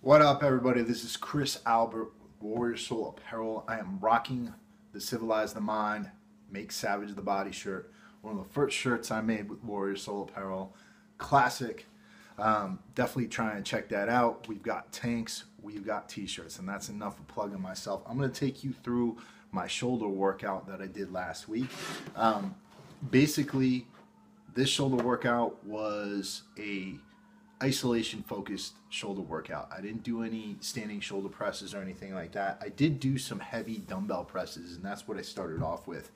What up, everybody? This is Chris Albert, Warrior Soul Apparel. I am rocking the Civilize the Mind, Make Savage the Body shirt. One of the first shirts I made with Warrior Soul Apparel. Classic. Definitely try and check that out. We've got tanks, we've got t-shirts, and that's enough of plugging myself. I'm going to take you through my shoulder workout that I did last week. Basically, this shoulder workout was a isolation focused shoulder workout. I didn't do any standing shoulder presses or anything like that. I did do some heavy dumbbell presses, and that's what I started off with.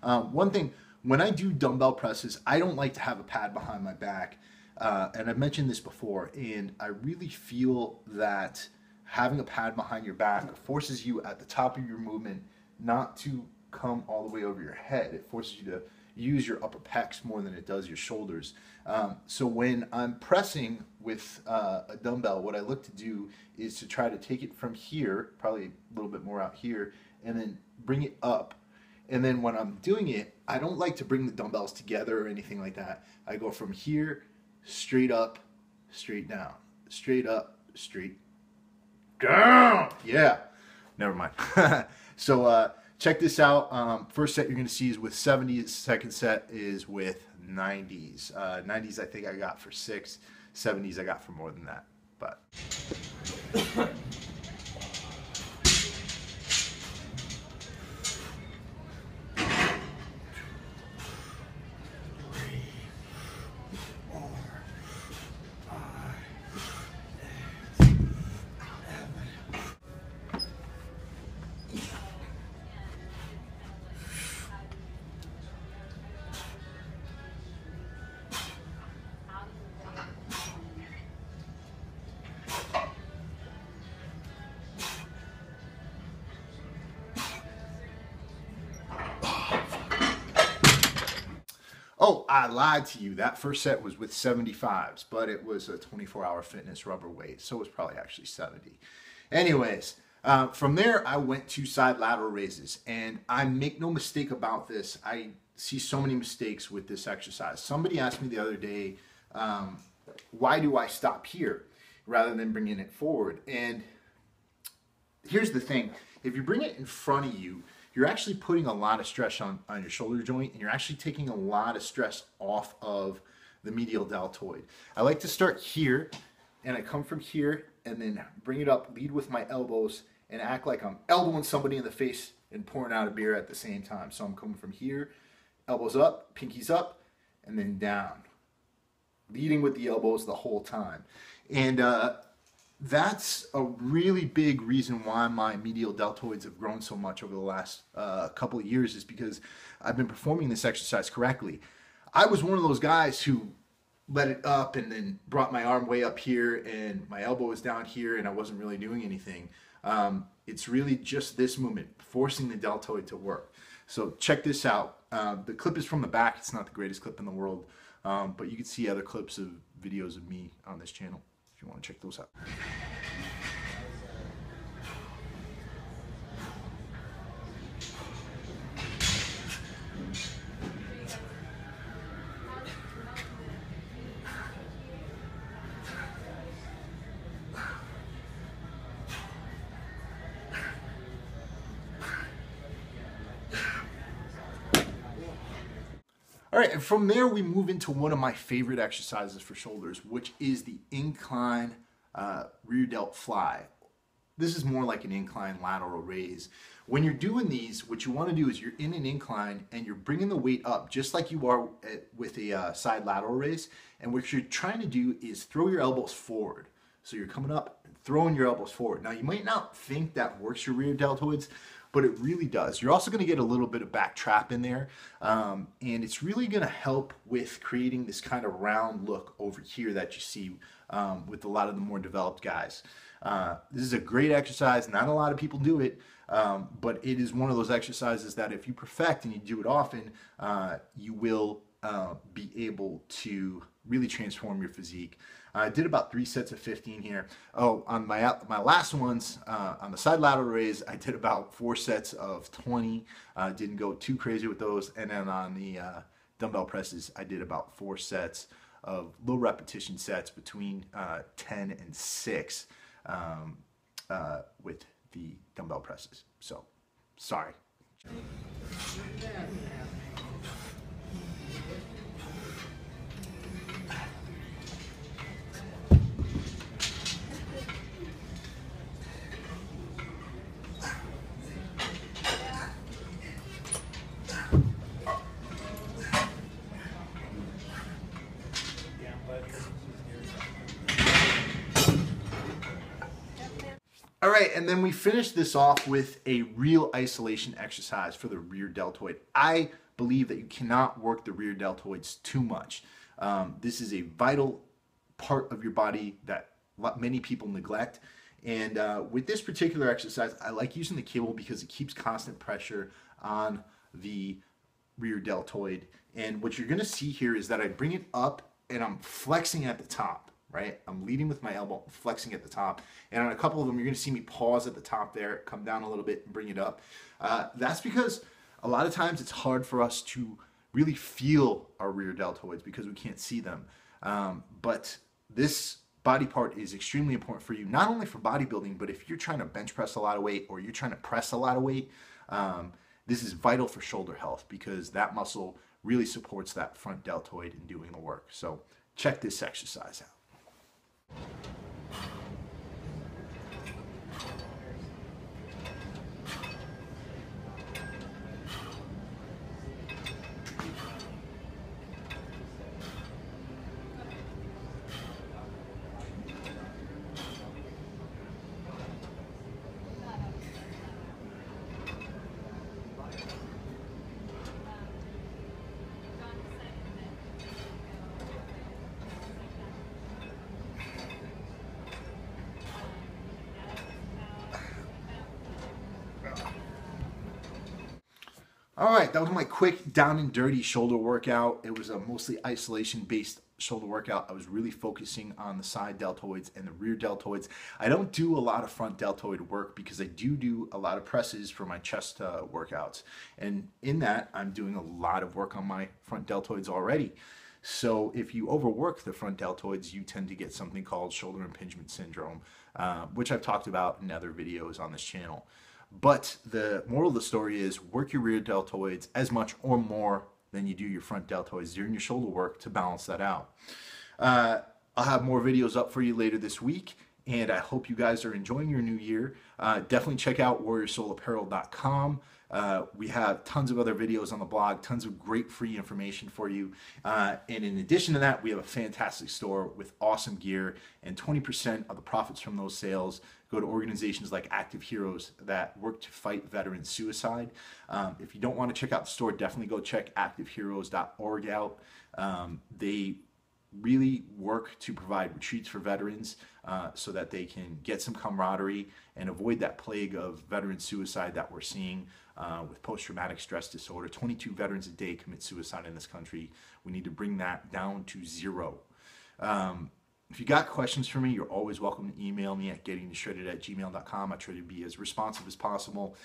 One thing, when I do dumbbell presses, I don't like to have a pad behind my back. And I've mentioned this before, and I really feel that having a pad behind your back forces you at the top of your movement not to come all the way over your head. It forces you to use your upper pecs more than it does your shoulders. So when I'm pressing with a dumbbell, what I look to do is to try to take it from here, probably a little bit more out here, and then bring it up. And then when I'm doing it, I don't like to bring the dumbbells together or anything like that. I go from here, straight up, straight down, straight up, straight down. Yeah, never mind. So check this out. First set you're going to see is with 70s. Second set is with 90s. 90s I think I got for 6. 70s I got for more than that. But oh, I lied to you. That first set was with 75s, but it was a 24-hour fitness rubber weight, so it was probably actually 70. Anyways, from there, I went to side lateral raises, and I make no mistake about this. I see so many mistakes with this exercise. Somebody asked me the other day, why do I stop here rather than bringing it forward? And here's the thing. If you bring it in front of you, you're actually putting a lot of stress on your shoulder joint, and you're actually taking a lot of stress off of the medial deltoid. I like to start here, and I come from here, and then bring it up, lead with my elbows, and act like I'm elbowing somebody in the face and pouring out a beer at the same time. So I'm coming from here, elbows up, pinkies up, and then down. Leading with the elbows the whole time. And that's a really big reason why my medial deltoids have grown so much over the last couple of years, is because I've been performing this exercise correctly. I was one of those guys who let it up and then brought my arm way up here and my elbow was down here and I wasn't really doing anything. It's really just this movement, forcing the deltoid to work. So check this out. The clip is from the back. It's not the greatest clip in the world, but you can see other clips of videos of me on this channel if you want to check those out. All right, and from there we move into one of my favorite exercises for shoulders, which is the incline rear delt fly. This is more like an incline lateral raise. When you're doing these, what you want to do is you're in an incline and you're bringing the weight up just like you are with a side lateral raise. And what you're trying to do is throw your elbows forward. So you're coming up and throwing your elbows forward. Now you might not think that works your rear deltoids, but it really does. You're also going to get a little bit of back trap in there, and it's really going to help with creating this kind of round look over here that you see with a lot of the more developed guys. This is a great exercise. Not a lot of people do it, but it is one of those exercises that if you perfect and you do it often, you will be able to really transform your physique. I did about 3 sets of 15 here. Oh, on my last ones, on the side lateral raise, I did about 4 sets of 20. Didn't go too crazy with those. And then on the dumbbell presses, I did about 4 sets of low repetition sets between 10 and 6. with the dumbbell presses. So, sorry. All right, and then we finish this off with a real isolation exercise for the rear deltoid. I believe that you cannot work the rear deltoids too much. This is a vital part of your body that many people neglect. And with this particular exercise, I like using the cable because it keeps constant pressure on the rear deltoid. And what you're gonna see here is that I bring it up and I'm flexing at the top. Right? I'm leading with my elbow, flexing at the top. And on a couple of them, you're going to see me pause at the top there, come down a little bit and bring it up. That's because a lot of times it's hard for us to really feel our rear deltoids because we can't see them. But this body part is extremely important for you, not only for bodybuilding, but if you're trying to bench press a lot of weight or you're trying to press a lot of weight, this is vital for shoulder health because that muscle really supports that front deltoid in doing the work. So check this exercise out. All right, that was my quick down and dirty shoulder workout. It was a mostly isolation-based shoulder workout. I was really focusing on the side deltoids and the rear deltoids. I don't do a lot of front deltoid work because I do a lot of presses for my chest workouts. And in that, I'm doing a lot of work on my front deltoids already. So if you overwork the front deltoids, you tend to get something called shoulder impingement syndrome, which I've talked about in other videos on this channel. But the moral of the story is work your rear deltoids as much or more than you do your front deltoids during your shoulder work to balance that out. I'll have more videos up for you later this week, and I hope you guys are enjoying your new year. Definitely check out warriorsoulapparel.com. We have tons of other videos on the blog, tons of great free information for you. And in addition to that, we have a fantastic store with awesome gear, and 20% of the profits from those sales go to organizations like Active Heroes that work to fight veteran suicide. If you don't want to check out the store, definitely go check activeheroes.org out. They really work to provide retreats for veterans so that they can get some camaraderie and avoid that plague of veteran suicide that we're seeing with post-traumatic stress disorder. 22 veterans a day commit suicide in this country. We need to bring that down to 0. If you got questions for me, you're always welcome to email me at gettingtoshredded@gmail.com. I try to be as responsive as possible.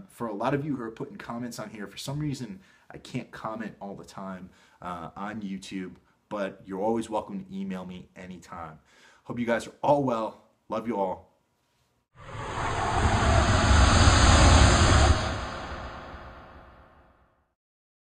For a lot of you who are putting comments on here, for some reason, I can't comment all the time on YouTube, but you're always welcome to email me anytime. Hope you guys are all well. Love you all.